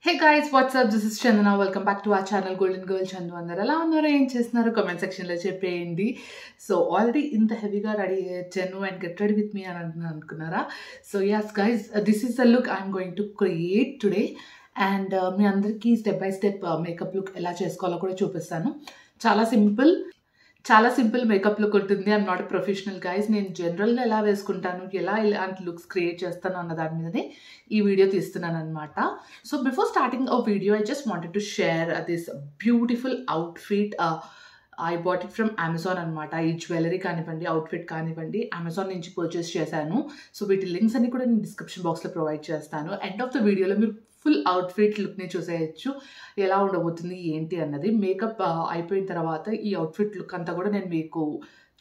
Hey guys, what's up? This is Chandana. Welcome back to our channel Golden Girl Chandu. అందరూ ఎలా ఉన్నారు, ఏం చేస్తున్నారు కామెంట్ సెక్షన్లో చెప్పేయండి. సో ఆల్రెడీ ఇంత హెవీగా రెడీ అయ్యాను and get ready with me అని అనుకున్నారా? So yes guys, this is the look I'm going to create today. And మీ అందరికీ step by step makeup look ఎలా చేసుకోవాలో కూడా చూపిస్తాను. చాలా సింపుల్ మేకప్ లుక్ ఉంటుంది. I'm not professional guys. నేను జనరల్గా ఎలా వేసుకుంటాను, ఇలాంటి లుక్స్ క్రియేట్ చేస్తాను అన్న దాని మీదనే ఈ వీడియో తీస్తున్నాను అనమాట. So before starting a video I just wanted to share this beautiful outfit. I bought it from Amazon అనమాట. ఈ జ్యువెలరీ కానివ్వండి, అవుట్ఫిట్ కానివ్వండి, అమెజాన్ నుంచి పర్చేస్ చేశాను. సో వీటి లింక్స్ అన్ని కూడా నేను డిస్క్రిప్షన్ బాక్స్లో ప్రొవైడ్ చేస్తాను. ఎండ్ ఆఫ్ ద వీడియోలో మీరు ఫుల్ అవుట్ఫిట్ లుక్ని చూసేయచ్చు, ఎలా ఉండబోతుంది ఏంటి అన్నది. మేకప్ అయిపోయిన తర్వాత ఈ అవుట్ఫిట్ లుక్ అంతా కూడా నేను మీకు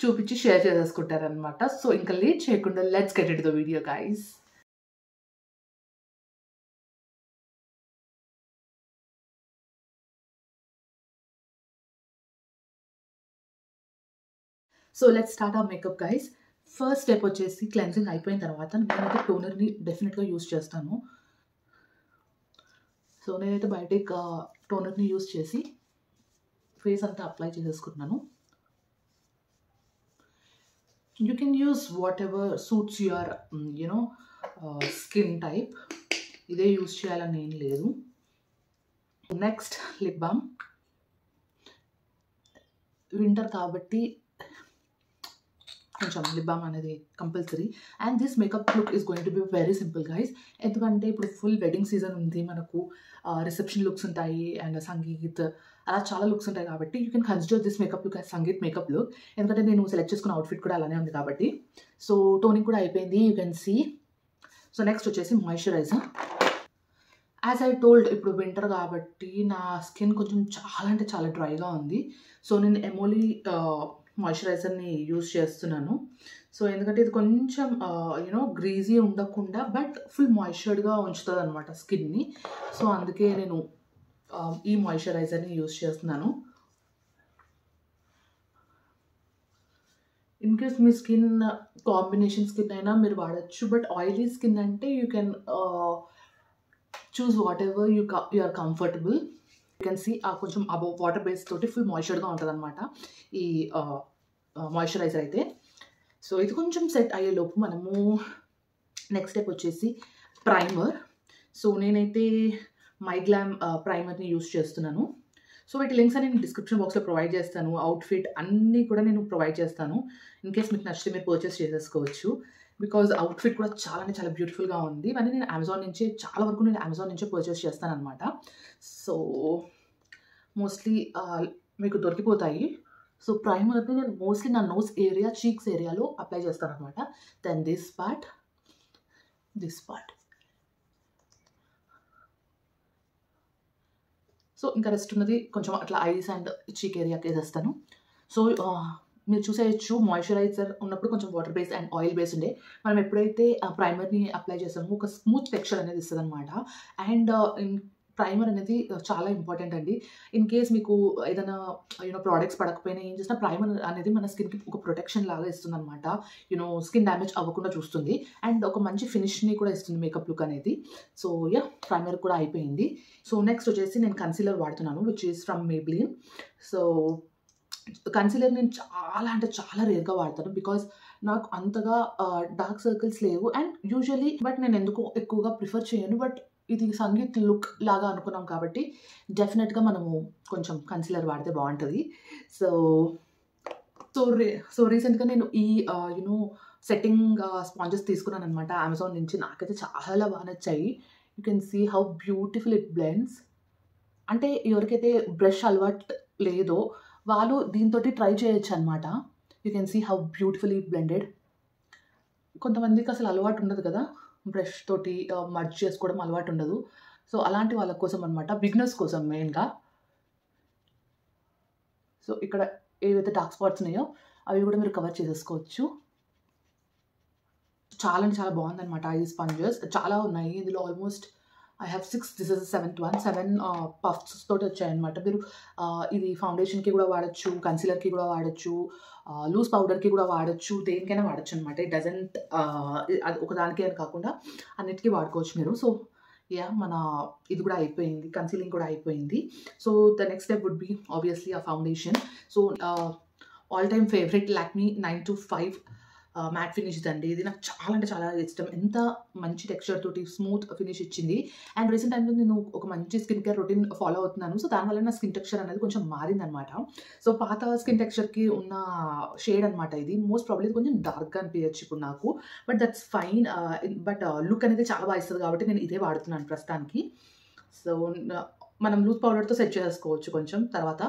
చూపించి షేర్ చేసేసుకుంటారనమాట. సో ఇంకా లేట్ చేయకుండా let's get it the video guys. So let's start our makeup guys. First step వచ్చేసి క్లెన్సింగ్ అయిపోయిన తర్వాత నేనైతే టోనర్ని డెఫినెట్గా యూస్ చేస్తాను. సో నేనైతే బయోటిక్ టోనర్ని యూస్ చేసి ఫేస్ అంతా అప్లై చేసేసుకుంటున్నాను. You can use what ever suits your skin type. ఇదే యూస్ చేయాలని ఏం లేదు. Next lip balm. వింటర్ కాబట్టి కొంచెం లిప్ బామ్ అనేది compulsory. And this makeup look is going to be very simple guys. ఎందుకంటే ఇప్పుడు ఫుల్ వెడ్డింగ్ సీజన్ ఉంది, మనకు రిసెప్షన్ లుక్స్ ఉంటాయి అండ్ సంగీత్, అలా చాలా లుక్స్ ఉంటాయి కాబట్టి you can consider this makeup look as sangeet makeup look. ఎందుకంటే నేను సెలెక్ట్ చేసుకున్న అవుట్ఫిట్ కూడా అలానే ఉంది కాబట్టి. సో టోనింగ్ కూడా అయిపోయింది, you can see. So next వచ్చేసి మాయిశ్చరైజర్. యాజ్ ఐ టోల్డ్, ఇప్పుడు వింటర్ కాబట్టి నా స్కిన్ కొంచెం చాలా అంటే చాలా డ్రైగా ఉంది. సో నేను ఎమోలీ మాయిశ్చరైజర్ని యూజ్ చేస్తున్నాను. సో ఎందుకంటే ఇది కొంచెం గ్రీజీ ఉండకుండా బట్ ఫుల్ మాయిశ్చర్డ్గా ఉంచుతుంది అనమాట స్కిన్ని. సో అందుకే నేను ఈ మాయిశ్చరైజర్ని యూజ్ చేస్తున్నాను. ఇన్ కేస్ మీ స్కిన్ కాంబినేషన్ స్కిన్ అయినా మీరు వాడచ్చు, బట్ ఆయిలీ స్కిన్ అంటే you can choose whatever you are comfortable. You can see కొంచెం అబౌవ్ వాటర్ బేస్ తోటి ఫుల్ మాయిశ్చర్డ్గా ఉంటుంది అనమాట ఈ మాయిశ్చరైజర్ అయితే. సో ఇది కొంచెం సెట్ అయ్యేలోపు మనము నెక్స్ట్ స్టెప్ వచ్చేసి ప్రైమర్. సో నేనైతే మైగ్లామ్ ప్రైమర్ని యూస్ చేస్తున్నాను. సో వీటి లింక్స్ అని నేను డిస్క్రిప్షన్ బాక్స్లో ప్రొవైడ్ చేస్తాను. అవుట్ఫిట్ అన్నీ కూడా నేను ప్రొవైడ్ చేస్తాను. ఇన్ కేస్ మీకు నచ్చితే మీరు పర్చేస్ చేసేసుకోవచ్చు. బికాజ్ అవుట్ఫిట్ కూడా చాలా అంటే చాలా బ్యూటిఫుల్గా ఉంది. ఇవన్నీ నేను అమెజాన్ నుంచే చాలా వరకు నుంచే పర్చేస్ చేస్తాను అనమాట. సో మోస్ట్లీ మీకు దొరికిపోతాయి. సో ప్రైమర్ని నేను మోస్ట్లీ నా నోస్ ఏరియా, చీక్స్ ఏరియాలో అప్లై చేస్తాను అనమాట. Then this part. సో ఇంకా రెస్ట్ ఉన్నది కొంచెం అట్లా ఐస్ అండ్ చీక్ ఏరియాకి వేసేస్తాను. సో మీరు చూసేయచ్చు, మాయిశ్చరైజర్ ఉన్నప్పుడు కొంచెం water base and oil base ఉండే, మనం ఎప్పుడైతే ప్రైమర్ని అప్లై చేస్తామో ఒక స్మూత్ టెక్స్చర్ అనేది ఇస్తుంది అనమాట. అండ్ ప్రైమర్ అనేది చాలా ఇంపార్టెంట్ అండి. ఇన్ కేస్ మీకు ఏదైనా ప్రోడక్ట్స్ పడకపోయినా ఏం చేసినా ప్రైమర్ అనేది మన స్కిన్కి ఒక ప్రొటెక్షన్ లాగా ఇస్తుంది అనమాట. స్కిన్ డ్యామేజ్ అవ్వకుండా చూస్తుంది అండ్ ఒక మంచి ఫినిష్ని కూడా ఇస్తుంది మేకప్ లుక్ అనేది. సో ప్రైమర్ కూడా అయిపోయింది. సో నెక్స్ట్ వచ్చేసి నేను కన్సీలర్ వాడుతున్నాను, which is from Maybelline. So concealer నేను చాలా అంటే చాలా రేర్గా వాడతాను బికాజ్ నాకు అంతగా డార్క్ సర్కిల్స్ లేవు అండ్ యూజువలీ బట్ నేను ఎందుకు ఎక్కువగా ప్రిఫర్ చేయను. బట్ ఇది సంగీత్ లుక్ లాగా అనుకున్నాం కాబట్టి డెఫినెట్గా మనము కొంచెం కన్సీలర్ వాడితే బాగుంటుంది. సో రీసెంట్గా నేను ఈ సెట్టింగ్ స్పాంజెస్ తీసుకున్నాను అనమాట అమెజాన్ నుంచి. నాకైతే చాలా బాగా నచ్చాయి. You can see how beautiful it blends. అంటే ఎవరికైతే బ్రష్ అలవాటు లేదో వాళ్ళు దీంతో ట్రై చేయొచ్చు అనమాట. You can see how beautiful it blended. కొంతమందికి అసలు అలవాటు ఉండదు కదా, బ్రష్ తోటి మర్జ్ చేసుకోవడం అలవాటు ఉండదు. సో అలాంటి వాళ్ళ కోసం అనమాట, బిగినర్స్ కోసం మెయిన్గా. సో ఇక్కడ ఏవైతే డార్క్ స్పాట్స్ ఉన్నాయో అవి కూడా మీరు కవర్ చేసేసుకోవచ్చు. చాలా అంటే చాలా బాగుందనమాట ఈ స్పంజెస్. చాలా ఉన్నాయి ఇందులో, almost I have 6, this is 7th one. 7 puffs తోటి వచ్చాయన్నమాట. మీరు ఇది ఫౌండేషన్కి కూడా వాడచ్చు, కన్సీలర్కి కూడా వాడచ్చు, లూజ్ పౌడర్కి కూడా వాడచ్చు, దేనికైనా వాడచ్చు అనమాట. ఇట్ డజంట్ అది ఒకదానికే అని కాకుండా అన్నిటికీ వాడుకోవచ్చు మీరు. సో మన ఇది కూడా అయిపోయింది, కన్సీలింగ్ కూడా అయిపోయింది. So the next step would be obviously ఆ foundation. So all time favourite Lakme 925 matte finish అండి. ఇది నాకు చాలా అంటే చాలా ఇష్టం. ఎంత మంచి టెక్స్చర్ తోటి స్మూత్ ఫినిష్ ఇచ్చింది. అండ్ రీసెంట్ టైంలో నేను ఒక మంచి స్కిన్ కేర్ రొటీన్ ఫాలో అవుతున్నాను. సో దానివల్ల నా స్కిన్ టెక్స్చర్ అనేది కొంచెం మారిందనమాట. సో పాత స్కిన్ టెక్స్చర్కి ఉన్న షేడ్ అనమాట ఇది. మోస్ట్ ప్రాబ్లీ ఇది కొంచెం డార్క్గా అనిపించచ్చు ఇప్పుడు నాకు, but that's fine. But look అనేది చాలా బాగా ఇస్తుంది కాబట్టి నేను ఇదే వాడుతున్నాను ప్రస్తుతానికి. సో మనం లూజ్ పౌడర్తో సెట్ చేసుకోవచ్చు కొంచెం తర్వాత.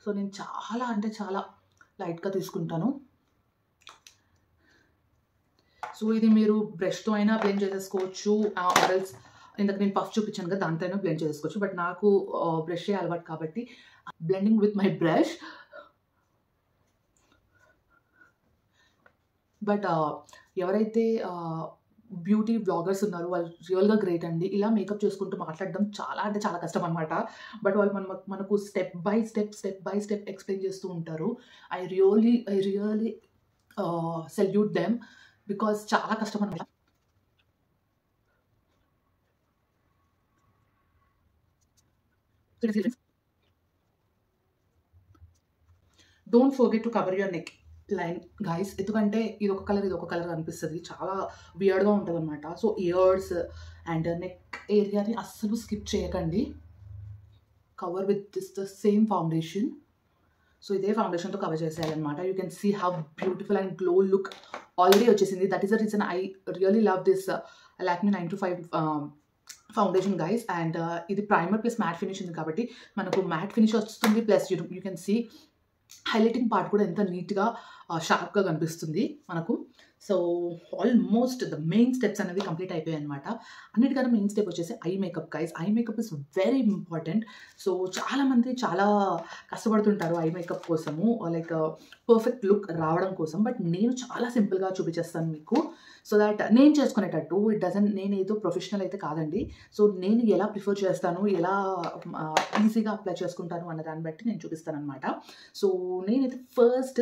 సో నేను చాలా అంటే చాలా లైట్గా తీసుకుంటాను. సో ఇది మీరు బ్రష్తో అయినా బ్లెండ్ చేసేసుకోవచ్చు, ఆర్ఎల్స్ ఇందాక నేను పఫ్ చూపించాను కదా దాంతో అయినా బ్లెండ్ చేసుకోవచ్చు. బట్ నాకు బ్రష్ అలవాటు కాబట్టి blending with my brush. But ఎవరైతే బ్యూటీ బ్లాగర్స్ ఉన్నారో వాళ్ళు రియల్గా గ్రేట్ అండి. ఇలా మేకప్ చేసుకుంటూ మాట్లాడడం చాలా అంటే చాలా కష్టం అనమాట. బట్ వాళ్ళు మనకు స్టెప్ బై స్టెప్ ఎక్స్ప్లెయిన్ చేస్తూ ఉంటారు. I really salute them because చాలా కష్టం అనమాట. Don't forget to cover your neck line guys, ఎందుకంటే ఇది ఒక కలర్ అనిపిస్తుంది, చాలా వియర్డ్గా ఉంటుంది అనమాట. సో ఇయర్స్ అండ్ నెక్ ఏరియాని అస్సలు స్కిప్ చేయకండి. Cover with the same foundation. So ఇదే ఫౌండేషన్తో కవర్ చేసేయాలన్నమాట. You can see how beautiful and glow look already వచ్చేసింది. That is the reason I really love this Lakme 925 foundation guys. And ఇది primer plus matte finish ఉంది కాబట్టి మనకు matte finish వస్తుంది, plus you can see highlighting part కూడా ఎంత నీట్గా షార్ప్గా కనిపిస్తుంది మనకు. So almost the main steps అనేవి కంప్లీట్ అయిపోయాయి అనమాట. అన్నిటికన్నా మెయిన్ స్టెప్ వచ్చేసి eye makeup guys. Eye makeup is very important. So చాలామంది చాలా కష్టపడుతుంటారు ఐ మేకప్ కోసము, లైక్ పర్ఫెక్ట్ లుక్ రావడం కోసం. బట్ నేను చాలా సింపుల్గా చూపించేస్తాను మీకు, సో దట్ నేను చేసుకునేటట్టు. నేను ఏదో ప్రొఫెషనల్ అయితే కాదండి. సో నేను ఎలా ప్రిఫర్ చేస్తాను, ఎలా ఈజీగా అప్లై చేసుకుంటాను అన్న దాన్ని బట్టి నేను చూపిస్తాను అనమాట. సో నేనైతే ఫస్ట్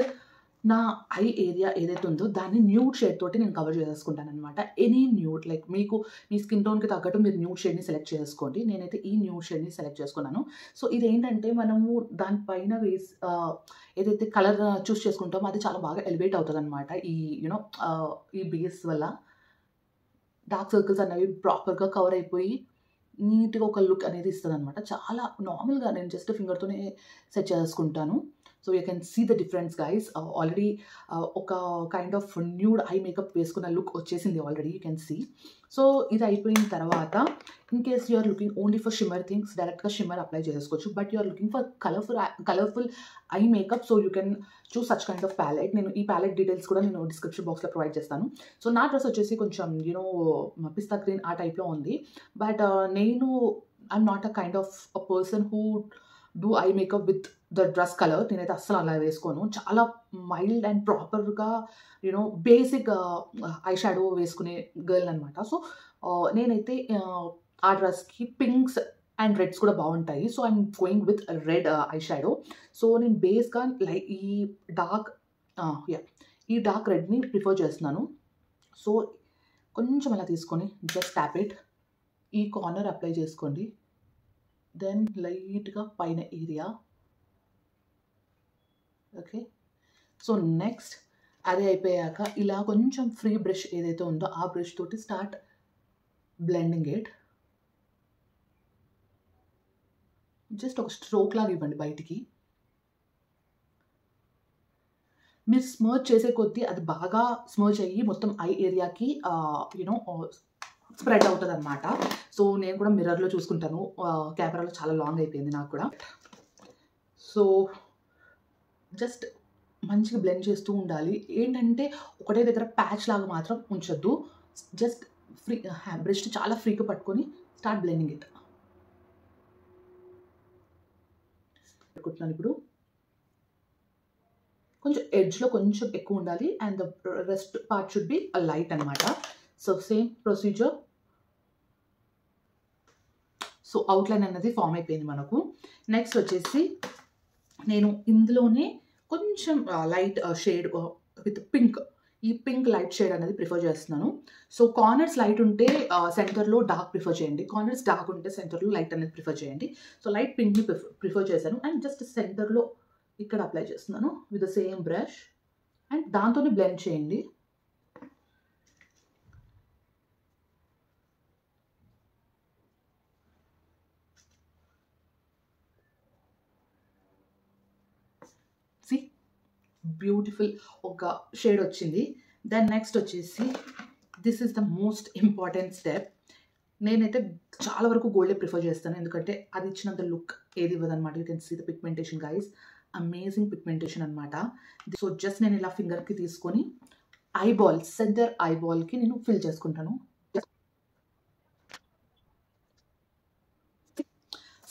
నా ఐ ఏరియా ఏదైతే ఉందో దాన్ని న్యూడ్ షేడ్ తోటి నేను కవర్ చేసుకుంటాను అనమాట. ఎనీ న్యూడ్, లైక్ మీకు మీ స్కిన్ టోన్కి తగ్గట్టు మీరు న్యూడ్ షేడ్ని సెలెక్ట్ చేసుకోండి. నేనైతే ఈ న్యూడ్ షేడ్ని సెలెక్ట్ చేసుకున్నాను. సో ఇదేంటంటే మనము దానిపైన ఏదైతే కలర్ చూస్ చేసుకుంటామో అది చాలా బాగా ఎలివేట్ అవుతుంది అనమాట. ఈ బేస్ వల్ల డార్క్ సర్కిల్స్ అనేవి ప్రాపర్గా కవర్ అయిపోయి నీట్గా ఒక లుక్ అనేది ఇస్తుంది అనమాట. చాలా నార్మల్గా నేను జస్ట్ ఫింగర్తోనే సెట్ చేసుకుంటాను. So you can see the difference guys. Already ఒక kind of nude eye makeup వేసుకున్న లుక్ వచ్చేసింది already, you can see. So ఇది అయిపోయిన తర్వాత in case you are looking only for shimmer things, డైరెక్ట్గా షిమ్మర్ అప్లై చేసుకోవచ్చు. But you are looking for colourful eye makeup, so you can choose such kind of palette. నేను ఈ palette details కూడా నేను description బాక్స్లో ప్రొవైడ్ చేస్తాను. So నా dress వచ్చేసి కొంచెం పిస్తా గ్రీన్ ఆ టైప్లో ఉంది. But I'm not a kind of a person who do eye makeup with the dress colour. నేనైతే అస్సలు అలా వేసుకోను. చాలా మైల్డ్ అండ్ ప్రాపర్గా బేసిక్ ఐ షాడో వేసుకునే గర్ల్ అనమాట. సో నేనైతే ఆ డ్రెస్కి పింక్స్ అండ్ రెడ్స్ కూడా బాగుంటాయి. So I'm going with red eye shadow. So నేను బేస్గా ఈ డార్క్ రెడ్ని ప్రిఫర్ చేస్తున్నాను. సో కొంచెం అలా తీసుకొని జస్ట్ ట్యాప్ ఇట్, ఈ కార్నర్ అప్లై చేసుకోండి. దెన్ లైట్గా పైన ఏరియా. ఓకే, సో నెక్స్ట్ అదే అయిపోయాక ఇలా కొంచెం ఫ్రీ బ్రష్ ఏదైతే ఉందో ఆ బ్రష్ తోటి స్టార్ట్ బ్లెండింగ్ ఇట్. జస్ట్ ఒక స్ట్రోక్ లాగా ఇవ్వండి బయటికి. మీరు స్మర్చ్ చేసే కొద్దీ అది బాగా స్మర్చ్ అయ్యి మొత్తం ఐ ఏరియాకి స్ప్రెడ్ అవుతుంది అనమాట. సో నేను కూడా మిర్రర్లో చూసుకుంటాను, కెమెరాలో చాలా లాంగ్ అయిపోయింది నాకు కూడా. సో జస్ట్ మంచిగా బ్లెండ్ చేస్తూ ఉండాలి. ఏంటంటే ఒకటే దగ్గర ప్యాచ్ లాగా మాత్రం ఉంచొద్దు. జస్ట్ ఫ్రీ బ్రష్ చాలా ఫ్రీగా పట్టుకొని స్టార్ట్ బ్లెండింగ్ ఇట్. పెట్టుకుంటున్నాను ఇప్పుడు. కొంచెం ఎడ్జ్లో కొంచెం ఎక్కువ ఉండాలి and the rest part should be light అనమాట. So same procedure. So outline అనేది ఫామ్ అయిపోయింది మనకు. నెక్స్ట్ వచ్చేసి నేను ఇందులోనే కొంచెం లైట్ షేడ్ విత్ పింక్, ఈ పింక్ లైట్ షేడ్ అనేది ప్రిఫర్ చేస్తున్నాను. సో కార్నర్స్ లైట్ ఉంటే సెంటర్లో డార్క్ ప్రిఫర్ చేయండి, కార్నర్స్ డార్క్ ఉంటే సెంటర్లో లైట్ అనేది ప్రిఫర్ చేయండి. సో లైట్ పింక్ని ప్రిఫర్ చేశాను అండ్ జస్ట్ సెంటర్లో ఇక్కడ అప్లై చేస్తున్నాను with the same brush and దాంతోనే బ్లెండ్ చేయండి. సి బ్యూటిఫుల్ ఒక షేడ్ వచ్చింది. దెన్ నెక్స్ట్ వచ్చేసి this is the most important step. నేనైతే చాలా వరకు గోల్డే ప్రిఫర్ చేస్తాను, ఎందుకంటే అది ఇచ్చినంత లుక్ ఏది ఇవ్వదనమాట. You can see the pigmentation guys, amazing pigmentation అనమాట. సో జస్ట్ నేను ఇలా ఫింగర్కి తీసుకొని ఐబాల్, సెంటర్ ఐబాల్కి నేను ఫిల్ చేసుకుంటాను.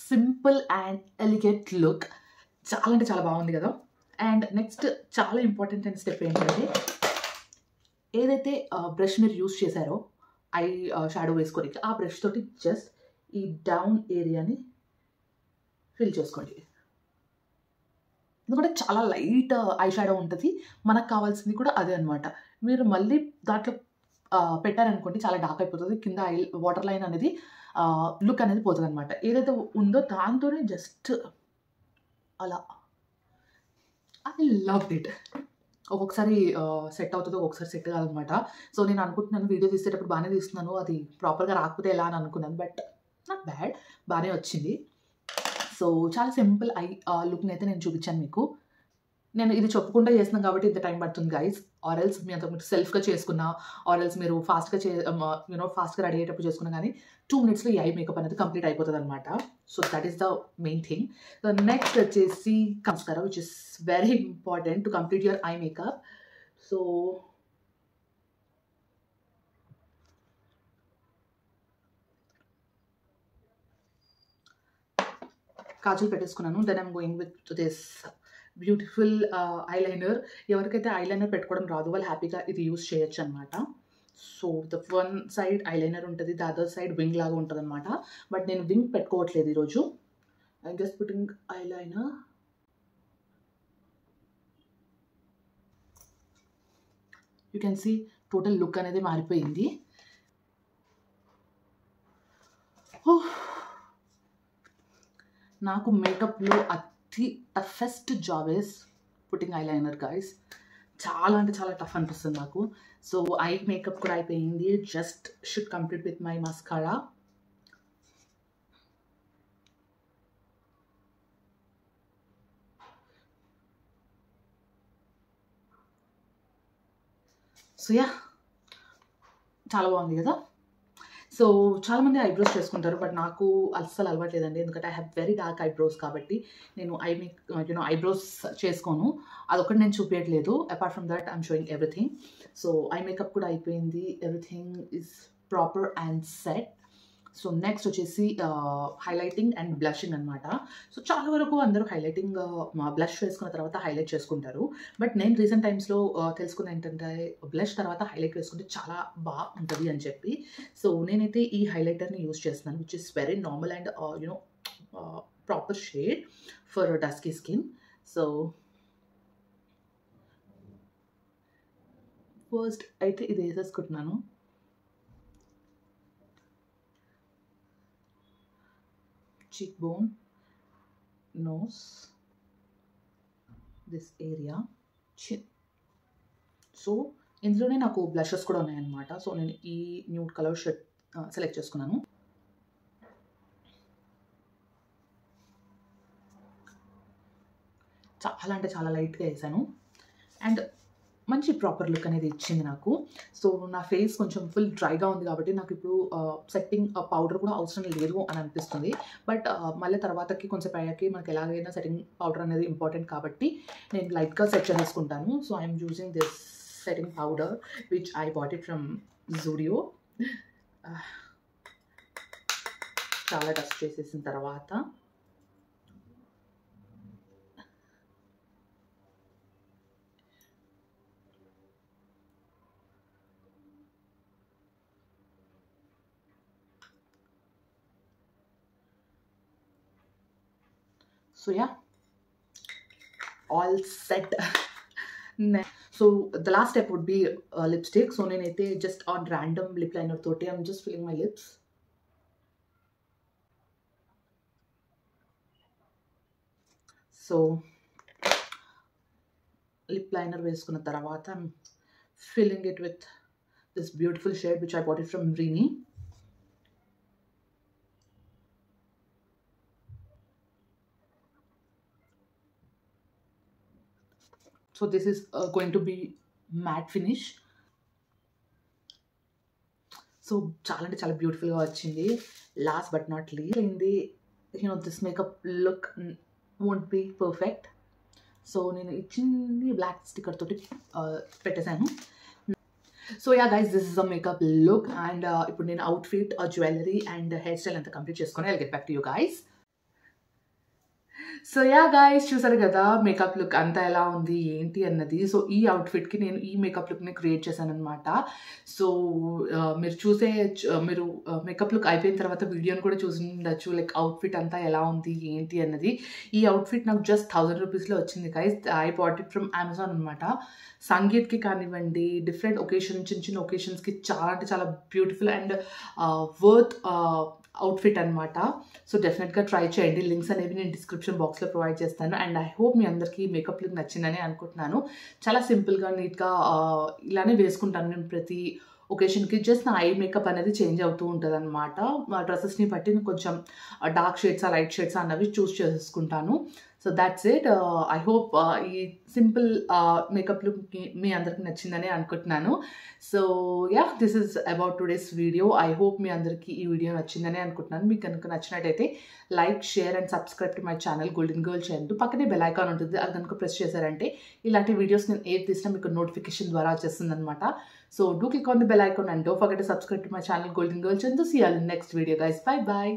సింపుల్ అండ్ ఎలిగెంట్ లుక్, చాలా అంటే చాలా బాగుంది కదా. అండ్ నెక్స్ట్ చాలా ఇంపార్టెంట్ అయిన స్టెప్ ఏంటంటే, ఏదైతే బ్రష్ మీరు యూస్ చేశారో ఐ షాడో వేసుకోనికి, ఆ బ్రష్ తోటి జస్ట్ ఈ డౌన్ ఏరియాని ఫిల్ చేసుకోండి. ఎందుకంటే చాలా లైట్ ఐ షాడో ఉంటుంది, మనకు కావాల్సింది కూడా అదే అనమాట. మీరు మళ్ళీ దాంట్లో పెట్టారనుకోండి చాలా డార్క్ అయిపోతుంది, కింద వాటర్ లైన్ అనేది లుక్ అనేది పోతుంది అనమాట. ఏదైతే ఉందో దాంతోనే జస్ట్ అలా. I love it. ఒక్కొక్కసారి సెట్ అవుతుంది, ఒక్కొక్కసారి సెట్ కాదనమాట. సో నేను అనుకుంటున్నాను వీడియో తీసేటప్పుడు బాగానే తీస్తున్నాను, అది ప్రాపర్గా రాకపోతే ఎలా అని అనుకున్నాను, బట్ నాట్ బ్యాడ్, బాగానే వచ్చింది. సో చాలా సింపుల్ ఐ లుక్ని అయితే నేను చూపించాను మీకు. నేను ఇది చెప్పుకుంటూ చేస్తున్నాను కాబట్టి ఇంత టైం పడుతుంది గైస్. ఆర్ ఎల్స్ మీ అంత మీరు సెల్ఫ్గా చేసుకున్నా, ఆర్ ఎల్స్ మీరు ఫాస్ట్గా ఫాస్ట్గా రెడీ అయ్యేటప్పుడు చేసుకున్నా కానీ 2 minutesలో ఈ ఐ మేకప్ అనేది కంప్లీట్ అయిపోతుంది అనమాట. So that is the main thing. Next వచ్చేసి mascara, which is very important to complete your eye makeup. So kajal పెట్టేసుకున్నాను. Then I'm going with this beautiful eyeliner. ఎవరికైతే ఐలైనర్ పెట్టుకోవడం రాదు వాళ్ళు హ్యాపీగా ఇది యూస్ చేయొచ్చు అనమాట. So the one side eyeliner ఉంటుంది, ద అదర్ సైడ్ వింగ్ లాగా ఉంటుంది అనమాట. బట్ నేను వింగ్ పెట్టుకోవట్లేదు ఈరోజు. I just putting eyeliner. You can see total look అనేది మారిపోయింది. నాకు మేకప్లో అతి toughest job is putting eyeliner guys. చాలా అంటే చాలా టఫ్ అనిపిస్తుంది నాకు. సో ఐ మేకప్ కూడా అయిపోయింది, just should complete with my mascara. So yeah, చాలా బాగుంది కదా. సో చాలామంది ఐబ్రోస్ చేసుకుంటారు, బట్ నాకు అస్సలు అలవాట్లేదండి, ఎందుకంటే I have very dark eyebrows కాబట్టి నేను ఐబ్రోస్ చేసుకోను. అదొకటి నేను చూపించట్లేదు. Apart from that I'm showing everything. So eye makeup కూడా అయిపోయింది, everything is proper and set. So next వచ్చేసి హైలైటింగ్ అండ్ బ్లషింగ్ అనమాట. సో చాలా వరకు అందరూ హైలైటింగ్ బ్లష్ వేసుకున్న తర్వాత హైలైట్ చేసుకుంటారు, బట్ నేను రీసెంట్ టైమ్స్లో తెలుసుకున్న ఏంటంటే బ్లష్ తర్వాత హైలైట్ వేసుకుంటే చాలా బాగా ఉంటుంది అని చెప్పి. సో నేనైతే ఈ హైలైటర్ని యూజ్ చేస్తున్నాను, which is very normal and proper shade for dusky skin. So first అయితే ఇది వేసేసుకుంటున్నాను. cheekbone, nose, this area, chin. So ఇందులోనే నాకు బ్లషెస్ కూడా ఉన్నాయన్నమాట. సో నేను ఈ న్యూడ్ కలర్ షర్ట్ సెలెక్ట్ చేసుకున్నాను. చాలా అంటే చాలా లైట్గా వేసాను అండ్ మంచి ప్రాపర్ లుక్ అనేది ఇచ్చింది నాకు. సో నా ఫేస్ కొంచెం ఫుల్ డ్రైగా ఉంది కాబట్టి నాకు ఇప్పుడు సెట్టింగ్ పౌడర్ కూడా అవసరం లేదు అని అనిపిస్తుంది. బట్ మళ్ళీ తర్వాతకి కొంచెం అయ్యాకి మనకి ఎలాగైనా సెట్టింగ్ పౌడర్ అనేది ఇంపార్టెంట్ కాబట్టి నేను లైట్గా సెట్ చేసుకుంటాను. So I'm using this setting powder which I bought it from Zudio. చాలా డస్ట్ చేసేసిన తర్వాత so ya, all set. So the last step would be lipstick. So నేనైతే just on random lip liner తోటి I'm just filling my lips. So lip liner వేసుకున్న తర్వాత I'm filling it with this beautiful shade which I bought it from Renee. So this is going to be matte finish. So చాలా అంటే చాలా బ్యూటిఫుల్గా వచ్చింది. Last but not least this makeup look won't be perfect. So నేను ఈ చిన్ని black sticker తోటి పెట్టేశాను. So yeah guys, this is a makeup look. And ఇప్పుడు నేను outfit, jewellery and hair style అంతా కంప్లీట్ చేసుకొని I'll get back to you guys. So yeah guys, చూసారు కదా మేకప్ లుక్ అంతా ఎలా ఉంది ఏంటి అన్నది. సో ఈ అవుట్ఫిట్కి నేను ఈ మేకప్ లుక్ని క్రియేట్ చేశాను అనమాట. సో మీరు మేకప్ లుక్ అయిపోయిన తర్వాత వీడియోని కూడా చూసి ఉండొచ్చు, లైక్ అవుట్ఫిట్ అంతా ఎలా ఉంది ఏంటి అన్నది. ఈ అవుట్ఫిట్ నాకు జస్ట్ 1000 రూపీస్లో వచ్చింది guys. I bought it from Amazon అనమాట. సంగీత్కి కానివ్వండి, డిఫరెంట్ ఒకేషన్, చిన్న చిన్న ఒకేషన్స్కి చాలా అంటే చాలా బ్యూటిఫుల్ అండ్ వర్త్ అవుట్ఫిట్ అనమాట. సో డెఫినెట్గా ట్రై చేయండి. లింక్స్ అనేవి నేను డిస్క్రిప్షన్ బాక్స్లో ప్రొవైడ్ చేస్తాను. అండ్ ఐ హోప్ మీ అందరికీ మేకప్ లుక్ నచ్చిందని అనుకుంటున్నాను. చాలా సింపుల్గా, నీట్గా ఇలానే వేసుకుంటాను నేను ప్రతి ఒకేషన్కి. జస్ట్ నా ఐ మేకప్ అనేది చేంజ్ అవుతూ ఉంటుంది అనమాట. మా డ్రెస్సెస్ని బట్టి నేను కొంచెం డార్క్ షేడ్సా, లైట్ షేడ్సా అన్నవి చూస్ చేసుకుంటాను. So that's it. I hope ఈ సింపుల్ మేకప్ లుక్ మీ అందరికి నచ్చిందని అనుకుంటున్నాను. So ya, this is about today's video. I hope మీ అందరికీ ఈ వీడియో నచ్చిందని అనుకుంటున్నాను. మీకు కనుక నచ్చినట్టయితే like, share and subscribe to my channel golden girl చేయండి. పక్కనే బెల్ ఐకాన్ ఉంటుంది, అది కనుక ప్రెస్ చేశారంటే ఇలాంటి వీడియోస్ నేను ఏది తీసినా మీకు నోటిఫికేషన్ ద్వారా వచ్చేస్తుంది అనమాట. So do click on the bell icon and don't forget to subscribe to my channel Golden Girl Chandu. See you all in the next video guys. Bye bye.